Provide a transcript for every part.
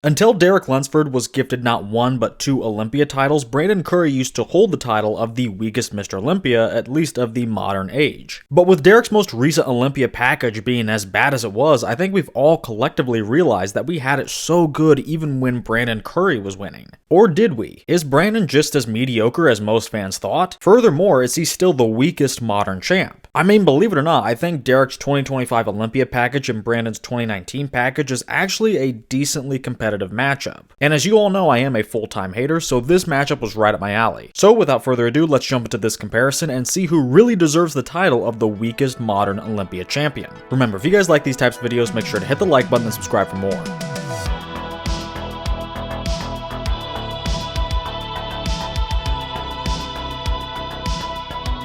Until Derek Lunsford was gifted not 1 but 2 Olympia titles, Brandon Curry used to hold the title of the weakest Mr. Olympia, at least of the modern age. But with Derek's most recent Olympia package being as bad as it was, I think we've all collectively realized that we had it so good even when Brandon Curry was winning. Or did we? Is Brandon just as mediocre as most fans thought? Furthermore, is he still the weakest modern champ? I mean, believe it or not, I think Derek's 2025 Olympia package and Brandon's 2019 package is actually a decently competitive matchup. And as you all know, I am a full-time hater, so this matchup was right up my alley. So without further ado, let's jump into this comparison and see who really deserves the title of the weakest modern Olympia champion. Remember, if you guys like these types of videos, make sure to hit the like button and subscribe for more.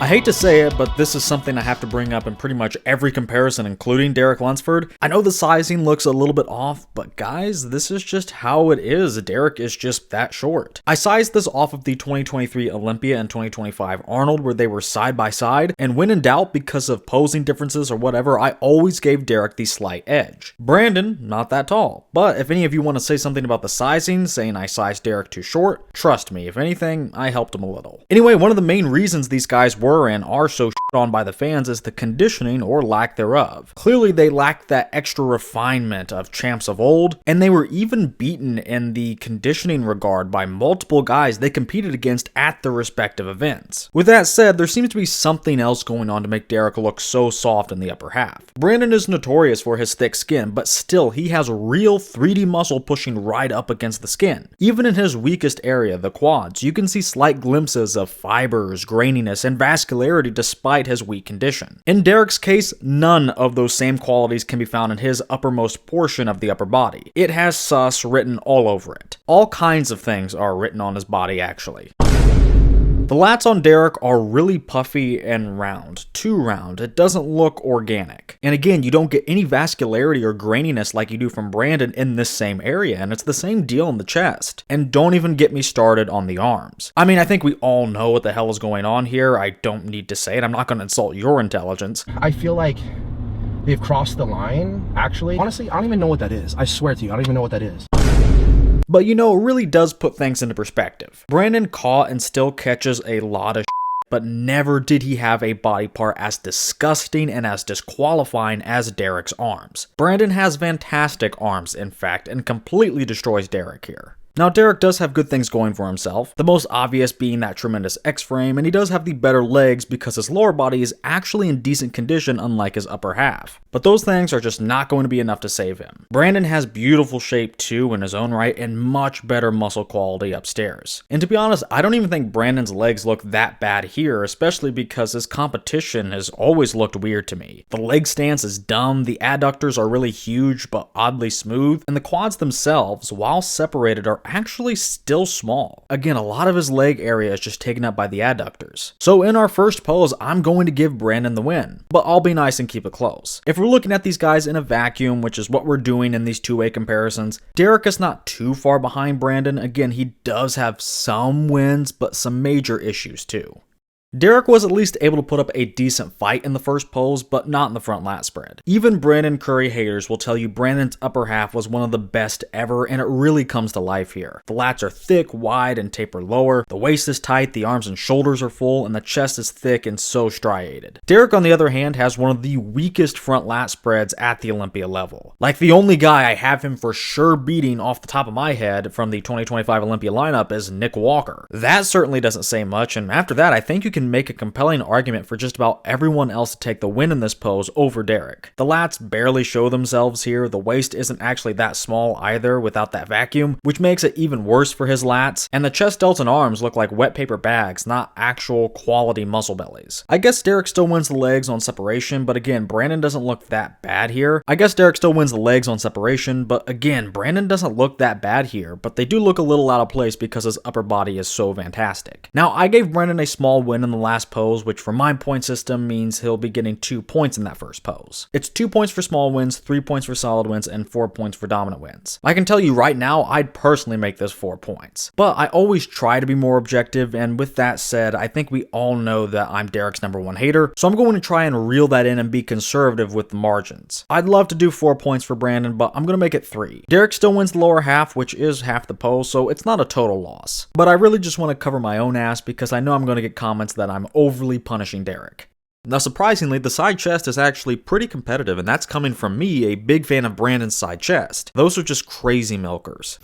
I hate to say it, but this is something I have to bring up in pretty much every comparison, including Derek Lunsford. I know the sizing looks a little bit off, but guys, this is just how it is. Derek is just that short. I sized this off of the 2023 Olympia and 2025 Arnold, where they were side by side, and when in doubt because of posing differences or whatever, I always gave Derek the slight edge. Brandon, not that tall. But if any of you want to say something about the sizing, saying I sized Derek too short, trust me, if anything, I helped him a little. Anyway, one of the main reasons these guys were and are so shit on by the fans is the conditioning or lack thereof. Clearly they lacked that extra refinement of champs of old, and they were even beaten in the conditioning regard by multiple guys they competed against at their respective events. With that said, there seems to be something else going on to make Derek look so soft in the upper half. Brandon is notorious for his thick skin, but still he has real 3D muscle pushing right up against the skin. Even in his weakest area, the quads, you can see slight glimpses of fibers, graininess, and vascularity despite his weak condition. In Derek's case, none of those same qualities can be found in his uppermost portion of the upper body. It has sus written all over it. All kinds of things are written on his body actually. The lats on Derek are really puffy and round, too round. It doesn't look organic. And again, you don't get any vascularity or graininess like you do from Brandon in this same area, and it's the same deal in the chest. And don't even get me started on the arms. I mean, I think we all know what the hell is going on here. I don't need to say it. I'm not going to insult your intelligence. I feel like they've crossed the line, actually. Honestly, I don't even know what that is. I swear to you, I don't even know what that is. But you know, it really does put things into perspective. Brandon caught and still catches a lot of but never did he have a body part as disgusting and as disqualifying as Derek's arms. Brandon has fantastic arms, in fact, and completely destroys Derek here. Now, Derek does have good things going for himself, the most obvious being that tremendous X-frame, and he does have the better legs because his lower body is actually in decent condition unlike his upper half. But those things are just not going to be enough to save him. Brandon has beautiful shape too in his own right and much better muscle quality upstairs. And to be honest, I don't even think Brandon's legs look that bad here, especially because his competition has always looked weird to me. The leg stance is dumb, the adductors are really huge but oddly smooth, and the quads themselves, while separated, are actually still small. Again, a lot of his leg area is just taken up by the adductors. So in our first pose, I'm going to give Brandon the win, but I'll be nice and keep it close. If we're looking at these guys in a vacuum, which is what we're doing in these two-way comparisons, Derek is not too far behind Brandon. Again, he does have some wins, but some major issues too. Derek was at least able to put up a decent fight in the first pose, but not in the front lat spread. Even Brandon Curry haters will tell you Brandon's upper half was one of the best ever, and it really comes to life here. The lats are thick, wide, and taper lower, the waist is tight, the arms and shoulders are full, and the chest is thick and so striated. Derek, on the other hand, has one of the weakest front lat spreads at the Olympia level. Like, the only guy I have him for sure beating off the top of my head from the 2025 Olympia lineup is Nick Walker. That certainly doesn't say much, and after that, I think you can make a compelling argument for just about everyone else to take the win in this pose over Derek. The lats barely show themselves here, the waist isn't actually that small either without that vacuum, which makes it even worse for his lats, and the chest, delts, and arms look like wet paper bags, not actual quality muscle bellies. I guess Derek still wins the legs on separation, but again, Brandon doesn't look that bad here. I guess Derek still wins the legs on separation, but again, Brandon doesn't look that bad here, but they do look a little out of place because his upper body is so fantastic. Now, I gave Brandon a small win in in the last pose, which for my point system means he'll be getting 2 points in that first pose. It's 2 points for small wins, 3 points for solid wins, and 4 points for dominant wins. I can tell you right now, I'd personally make this 4 points. But I always try to be more objective, and with that said, I think we all know that I'm Derek's #1 hater, so I'm going to try and reel that in and be conservative with the margins. I'd love to do 4 points for Brandon, but I'm going to make it 3. Derek still wins the lower half, which is half the pose, so it's not a total loss. But I really just want to cover my own ass because I know I'm going to get comments that I'm overly punishing Derek. Now surprisingly, the side chest is actually pretty competitive, and that's coming from me, a big fan of Brandon's side chest. Those are just crazy milkers.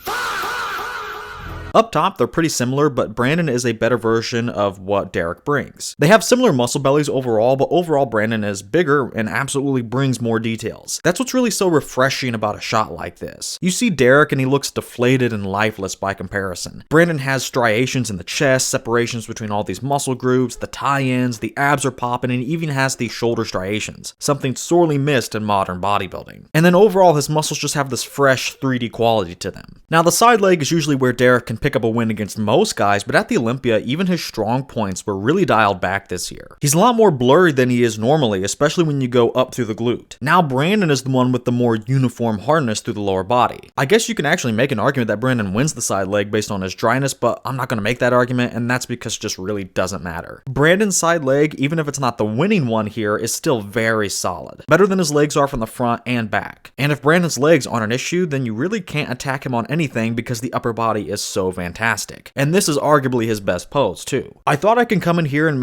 Up top, they're pretty similar, but Brandon is a better version of what Derek brings. They have similar muscle bellies overall, but overall Brandon is bigger and absolutely brings more details. That's what's really so refreshing about a shot like this. You see Derek and he looks deflated and lifeless by comparison. Brandon has striations in the chest, separations between all these muscle groups, the tie-ins, the abs are popping, and he even has these shoulder striations, something sorely missed in modern bodybuilding. And then overall, his muscles just have this fresh 3D quality to them. Now the side leg is usually where Derek can pick up a win against most guys, but at the Olympia, even his strong points were really dialed back this year. He's a lot more blurry than he is normally, especially when you go up through the glute. Now Brandon is the one with the more uniform hardness through the lower body. I guess you can actually make an argument that Brandon wins the side leg based on his dryness, but I'm not going to make that argument, and that's because it just really doesn't matter. Brandon's side leg, even if it's not the winning one here, is still very solid. Better than his legs are from the front and back. And if Brandon's legs aren't an issue, then you really can't attack him on anything because the upper body is so fantastic. And this is arguably his best pose too. I thought I could come in here and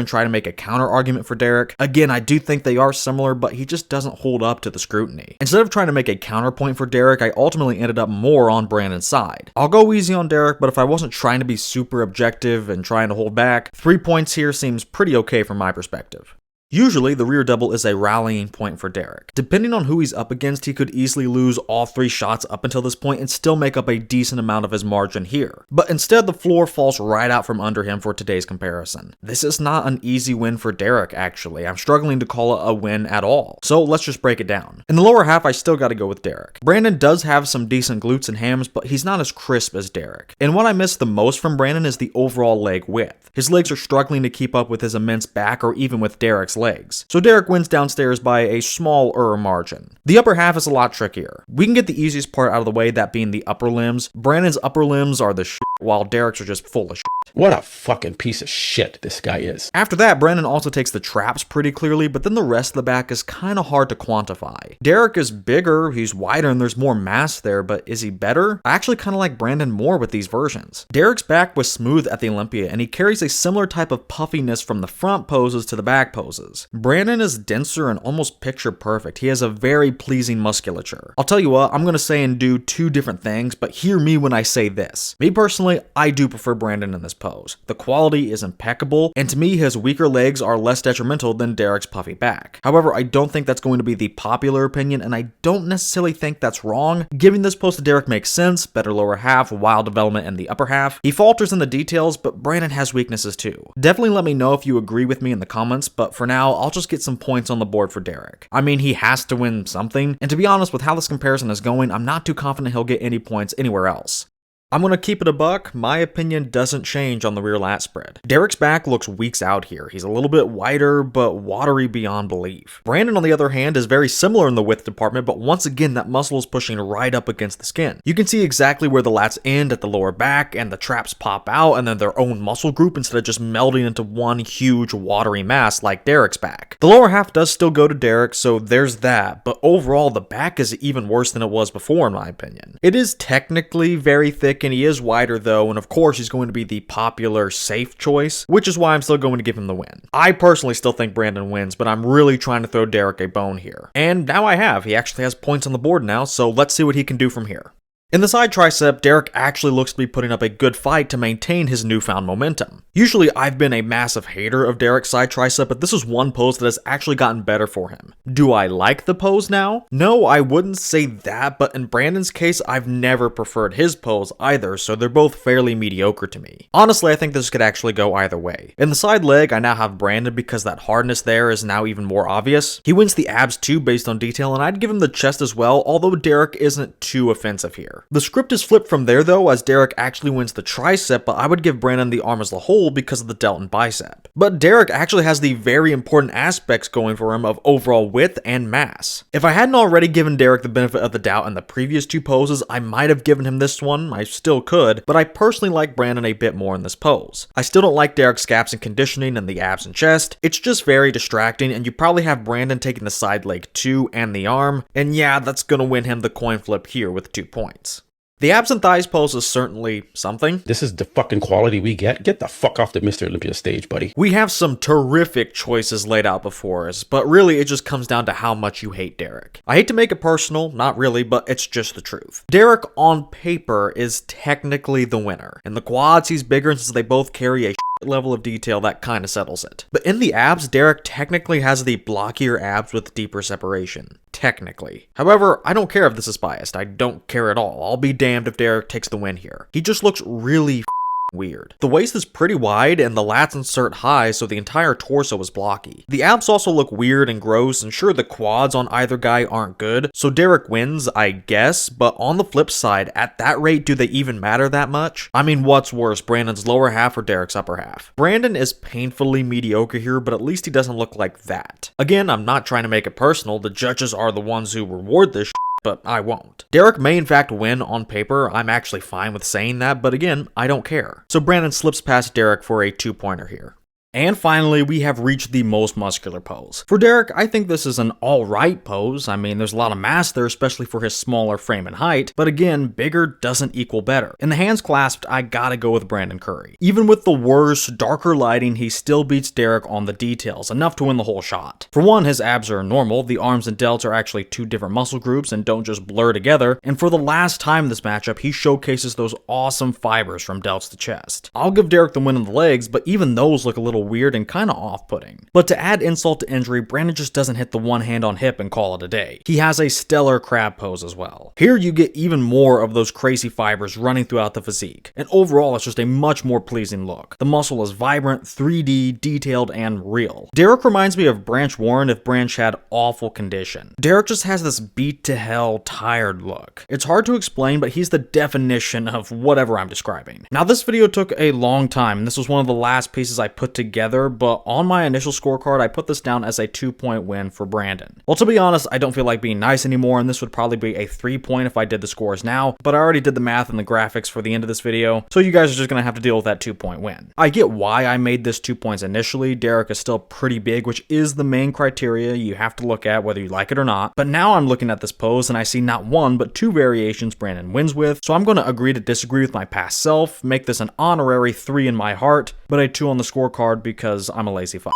try to make a counter argument for Derek. Again, I do think they are similar, but he just doesn't hold up to the scrutiny. Instead of trying to make a counterpoint for Derek, I ultimately ended up more on Brandon's side. I'll go easy on Derek, but if I wasn't trying to be super objective and trying to hold back, 3 points here seems pretty okay from my perspective. Usually, the rear double is a rallying point for Derek. Depending on who he's up against, he could easily lose all 3 shots up until this point and still make up a decent amount of his margin here. But instead, the floor falls right out from under him for today's comparison. This is not an easy win for Derek, actually. I'm struggling to call it a win at all. So let's just break it down. In the lower half, I still gotta go with Derek. Brandon does have some decent glutes and hams, but he's not as crisp as Derek. And what I miss the most from Brandon is the overall leg width. His legs are struggling to keep up with his immense back or even with Derek's legs. So Derek wins downstairs by a smaller margin. The upper half is a lot trickier. We can get the easiest part out of the way, that being the upper limbs. Brandon's upper limbs are the shit, while Derek's are just full of shit. What a fucking piece of shit this guy is. After that, Brandon also takes the traps pretty clearly, but then the rest of the back is kind of hard to quantify. Derek is bigger, he's wider, and there's more mass there, but is he better? I actually kind of like Brandon more with these versions. Derek's back was smooth at the Olympia, and he carries a similar type of puffiness from the front poses to the back poses. Brandon is denser and almost picture perfect. He has a very pleasing musculature. I'll tell you what, I'm going to say and do 2 different things, but hear me when I say this. Me personally, I do prefer Brandon in this pose. The quality is impeccable, and to me, his weaker legs are less detrimental than Derek's puffy back. However, I don't think that's going to be the popular opinion, and I don't necessarily think that's wrong. Giving this pose to Derek makes sense, better lower half, wild development in the upper half. He falters in the details, but Brandon has weaknesses too. Definitely let me know if you agree with me in the comments, but for now, I'll just get some points on the board for Derek. I mean, he has to win something, and to be honest with how this comparison is going, I'm not too confident he'll get any points anywhere else. I'm going to keep it a buck. My opinion doesn't change on the rear lat spread. Derek's back looks weeks out here. He's a little bit wider, but watery beyond belief. Brandon, on the other hand, is very similar in the width department, but once again, that muscle is pushing right up against the skin. You can see exactly where the lats end at the lower back, and the traps pop out, and then their own muscle group instead of just melding into one huge watery mass like Derek's back. The lower half does still go to Derek, so there's that, but overall, the back is even worse than it was before, in my opinion. It is technically very thick, and he is wider though, and of course he's going to be the popular safe choice, which is why I'm still going to give him the win. I personally still think Brandon wins, but I'm really trying to throw Derek a bone here. And now I have. He actually has points on the board now, so let's see what he can do from here. In the side tricep, Derek actually looks to be putting up a good fight to maintain his newfound momentum. Usually, I've been a massive hater of Derek's side tricep, but this is one pose that has actually gotten better for him. Do I like the pose now? No, I wouldn't say that, but in Brandon's case, I've never preferred his pose either, so they're both fairly mediocre to me. Honestly, I think this could actually go either way. In the side leg, I now have Brandon because that hardness there is now even more obvious. He wins the abs too based on detail, and I'd give him the chest as well, although Derek isn't too offensive here. here. The script is flipped from there though, as Derek actually wins the tricep, but I would give Brandon the arm as a whole because of the delt and bicep. But Derek actually has the very important aspects going for him of overall width and mass. If I hadn't already given Derek the benefit of the doubt in the previous two poses, I might have given him this one, I still could, but I personally like Brandon a bit more in this pose. I still don't like Derek's gaps and conditioning and the abs and chest. It's just very distracting, and you probably have Brandon taking the side leg too and the arm, and yeah, that's gonna win him the coin flip here with 2 points. The abs and thighs pose is certainly something. This is the fucking quality we get. Get the fuck off the Mr. Olympia stage, buddy. We have some terrific choices laid out before us, but really it just comes down to how much you hate Derek. I hate to make it personal, not really, but it's just the truth. Derek on paper is technically the winner. In the quads, he's bigger, and since they both carry a level of detail, that kind of settles it. But in the abs, Derek technically has the blockier abs with deeper separation. Technically. However, I don't care if this is biased. I don't care at all. I'll be damned if Derek takes the win here. He just looks really weird. The waist is pretty wide and the lats insert high, so the entire torso is blocky. The abs also look weird and gross, and sure, the quads on either guy aren't good, so Derek wins, I guess, but on the flip side, at that rate, do they even matter that much? I mean, what's worse, Brandon's lower half or Derek's upper half? Brandon is painfully mediocre here, but at least he doesn't look like that. Again, I'm not trying to make it personal, the judges are the ones who reward this but I won't. Derek may in fact win on paper, I'm actually fine with saying that, but again, I don't care. So Brandon slips past Derek for a 2-pointer here. And finally, we have reached the most muscular pose. For Derek, I think this is an alright pose. I mean, there's a lot of mass there, especially for his smaller frame and height, but again, bigger doesn't equal better. In the hands clasped, I gotta go with Brandon Curry. Even with the worse, darker lighting, he still beats Derek on the details, enough to win the whole shot. For one, his abs are normal, the arms and delts are actually 2 different muscle groups and don't just blur together, and for the last time in this matchup, he showcases those awesome fibers from delts to chest. I'll give Derek the win on the legs, but even those look a little weird and kind of off-putting. But to add insult to injury, Brandon just doesn't hit the one hand on hip and call it a day. He has a stellar crab pose as well. Here you get even more of those crazy fibers running throughout the physique, and overall it's just a much more pleasing look. The muscle is vibrant, 3D, detailed, and real. Derek reminds me of Branch Warren if Branch had awful condition. Derek just has this beat to hell, tired look. It's hard to explain, but he's the definition of whatever I'm describing. Now this video took a long time, and this was one of the last pieces I put together, but on my initial scorecard, I put this down as a 2-point win for Brandon. Well, to be honest, I don't feel like being nice anymore, and this would probably be a 3-point if I did the scores now, but I already did the math and the graphics for the end of this video, so you guys are just gonna have to deal with that 2-point win. I get why I made this 2 points initially. Derek is still pretty big, which is the main criteria you have to look at whether you like it or not, but now I'm looking at this pose and I see not 1, but 2 variations Brandon wins with, so I'm gonna agree to disagree with my past self, make this an honorary 3 in my heart, but a 2 on the scorecard because I'm a lazy fuck.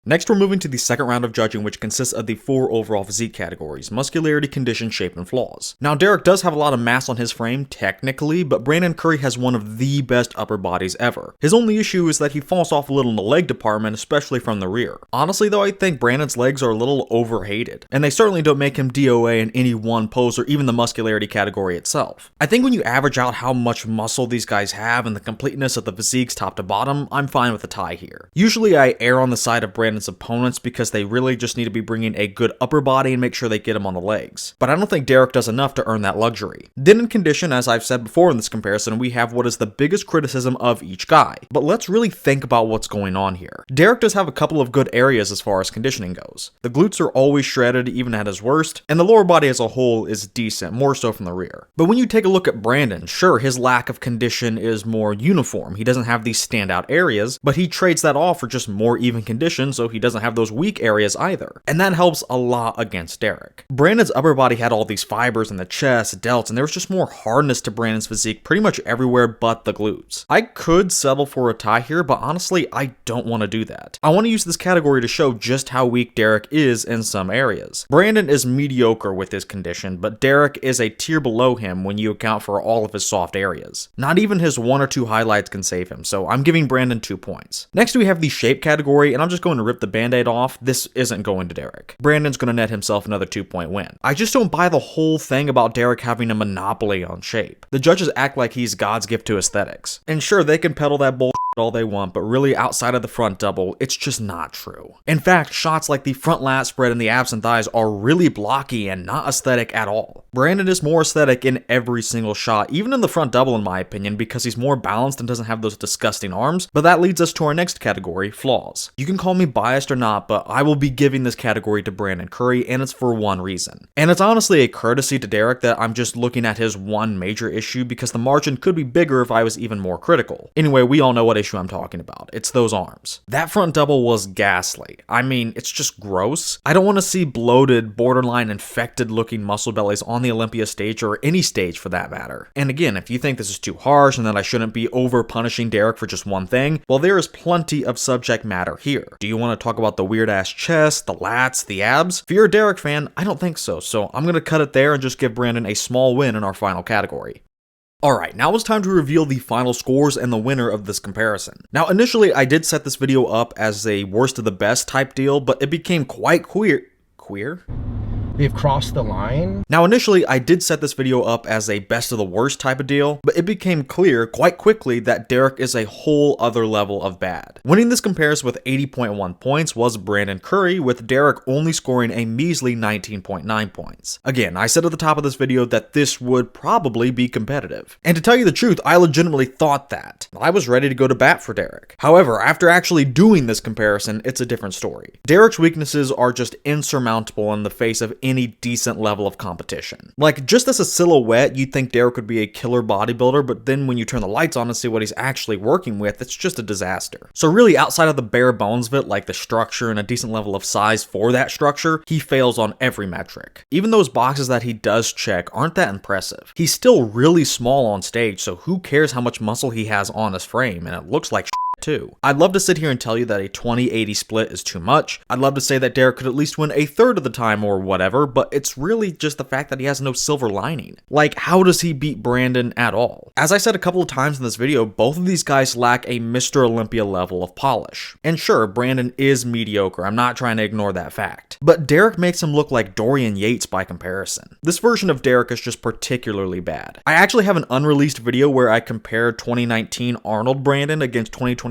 Next, we're moving to the second round of judging, which consists of the 4 overall physique categories: muscularity, condition, shape, and flaws. Now, Derek does have a lot of mass on his frame, technically, but Brandon Curry has one of the best upper bodies ever. His only issue is that he falls off a little in the leg department, especially from the rear. Honestly, though, I think Brandon's legs are a little overhated, and they certainly don't make him DOA in any one pose or even the muscularity category itself. I think when you average out how much muscle these guys have and the completeness of the physiques top to bottom, I'm fine with a tie here. Usually, I err on the side of Brandon's opponents because they really just need to be bringing a good upper body and make sure they get him on the legs. But I don't think Derek does enough to earn that luxury. Then in condition, as I've said before in this comparison, we have what is the biggest criticism of each guy. But let's really think about what's going on here. Derek does have a couple of good areas as far as conditioning goes. The glutes are always shredded even at his worst, and the lower body as a whole is decent, more so from the rear. But when you take a look at Brandon, sure, his lack of condition is more uniform. He doesn't have these standout areas, but he trades that off for just more even condition, so he doesn't have those weak areas either. And that helps a lot against Derek. Brandon's upper body had all these fibers in the chest, delts, and there was just more hardness to Brandon's physique pretty much everywhere but the glutes. I could settle for a tie here, but honestly, I don't want to do that. I want to use this category to show just how weak Derek is in some areas. Brandon is mediocre with his condition, but Derek is a tier below him when you account for all of his soft areas. Not even his 1 or 2 highlights can save him, so I'm giving Brandon 2 points. Next we have the shape category, and I'm just going to rip the band-aid off. This isn't going to Derek. Brandon's going to net himself another 2-point win. I just don't buy the whole thing about Derek having a monopoly on shape. The judges act like he's God's gift to aesthetics. And sure, they can peddle that bullshit all they want, but really outside of the front double, it's just not true. In fact, shots like the front lat spread and the abs and thighs are really blocky and not aesthetic at all. Brandon is more aesthetic in every single shot, even in the front double in my opinion, because he's more balanced and doesn't have those disgusting arms, but that leads us to our next category, flaws. You can call me biased or not, but I will be giving this category to Brandon Curry, and it's for one reason. And it's honestly a courtesy to Derek that I'm just looking at his one major issue, because the margin could be bigger if I was even more critical. Anyway, we all know what issue I'm talking about. It's those arms. That front double was ghastly. I mean, it's just gross. I don't want to see bloated, borderline infected looking muscle bellies on the Olympia stage or any stage for that matter. And again, if you think this is too harsh and that I shouldn't be over punishing Derek for just one thing, well, there is plenty of subject matter here. Do you want to talk about the weird ass chest, the lats, the abs? If you're a Derek fan, I don't think so. So I'm going to cut it there and just give Brandon a small win in our final category. Alright, now it's time to reveal the final scores and the winner of this comparison. Now initially I did set this video up as a worst of the best type deal, but it became quite queer? They've crossed the line. Now initially I did set this video up as a best of the worst type of deal, but it became clear quite quickly that Derek is a whole other level of bad. Winning this comparison with 80.1 points was Brandon Curry, with Derek only scoring a measly 19.9 points. Again, I said at the top of this video that this would probably be competitive. And to tell you the truth, I legitimately thought that. I was ready to go to bat for Derek. However, after actually doing this comparison, it's a different story. Derek's weaknesses are just insurmountable in the face of any decent level of competition. Like, just as a silhouette, you'd think Derek would be a killer bodybuilder, but then when you turn the lights on and see what he's actually working with, it's just a disaster. So really, outside of the bare bones of it, like the structure and a decent level of size for that structure, he fails on every metric. Even those boxes that he does check aren't that impressive. He's still really small on stage, so who cares how much muscle he has on his frame, and it looks like too. I'd love to sit here and tell you that a 20-80 split is too much. I'd love to say that Derek could at least win a third of the time or whatever, but it's really just the fact that he has no silver lining. Like, how does he beat Brandon at all? As I said a couple of times in this video, both of these guys lack a Mr. Olympia level of polish. And sure, Brandon is mediocre. I'm not trying to ignore that fact. But Derek makes him look like Dorian Yates by comparison. This version of Derek is just particularly bad. I actually have an unreleased video where I compared 2019 Arnold Brandon against 2025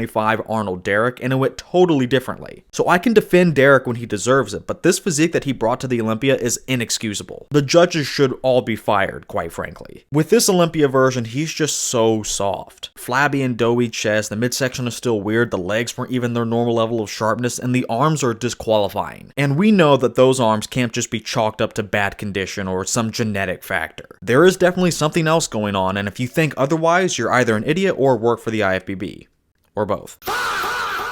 Arnold Derek, and it went totally differently. So I can defend Derek when he deserves it, but this physique that he brought to the Olympia is inexcusable. The judges should all be fired, quite frankly. With this Olympia version, he's just so soft. Flabby and doughy chest, the midsection is still weird, the legs weren't even their normal level of sharpness, and the arms are disqualifying. And we know that those arms can't just be chalked up to bad condition or some genetic factor. There is definitely something else going on, and if you think otherwise, you're either an idiot or work for the IFBB. Or both.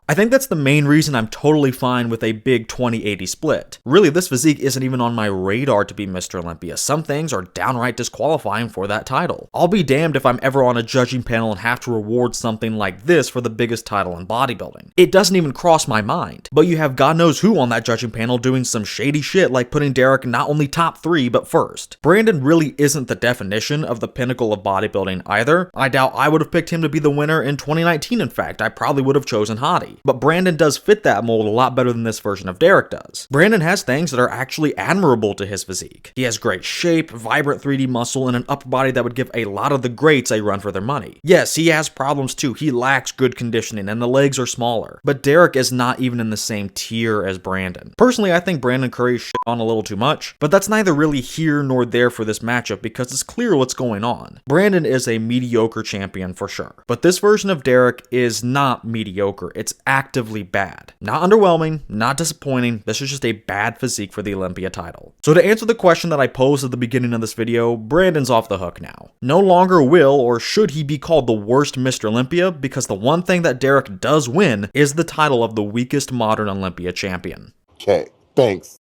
I think that's the main reason I'm totally fine with a big 20-80 split. Really, this physique isn't even on my radar to be Mr. Olympia. Some things are downright disqualifying for that title. I'll be damned if I'm ever on a judging panel and have to reward something like this for the biggest title in bodybuilding. It doesn't even cross my mind. But you have God knows who on that judging panel doing some shady shit like putting Derek not only top 3, but first. Brandon really isn't the definition of the pinnacle of bodybuilding either. I doubt I would have picked him to be the winner in 2019, in fact. I probably would have chosen Hottie. But Brandon does fit that mold a lot better than this version of Derek does. Brandon has things that are actually admirable to his physique. He has great shape, vibrant 3D muscle, and an upper body that would give a lot of the greats a run for their money. Yes, he has problems too. He lacks good conditioning and the legs are smaller. But Derek is not even in the same tier as Brandon. Personally, I think Brandon Curry shit on a little too much, but that's neither really here nor there for this matchup because it's clear what's going on. Brandon is a mediocre champion for sure. But this version of Derek is not mediocre. It's actively bad. Not underwhelming, not disappointing, this is just a bad physique for the Olympia title. So to answer the question that I posed at the beginning of this video, Brandon's off the hook now. No longer will or should he be called the worst Mr. Olympia, because the one thing that Derek does win is the title of the weakest modern Olympia champion. Okay, thanks.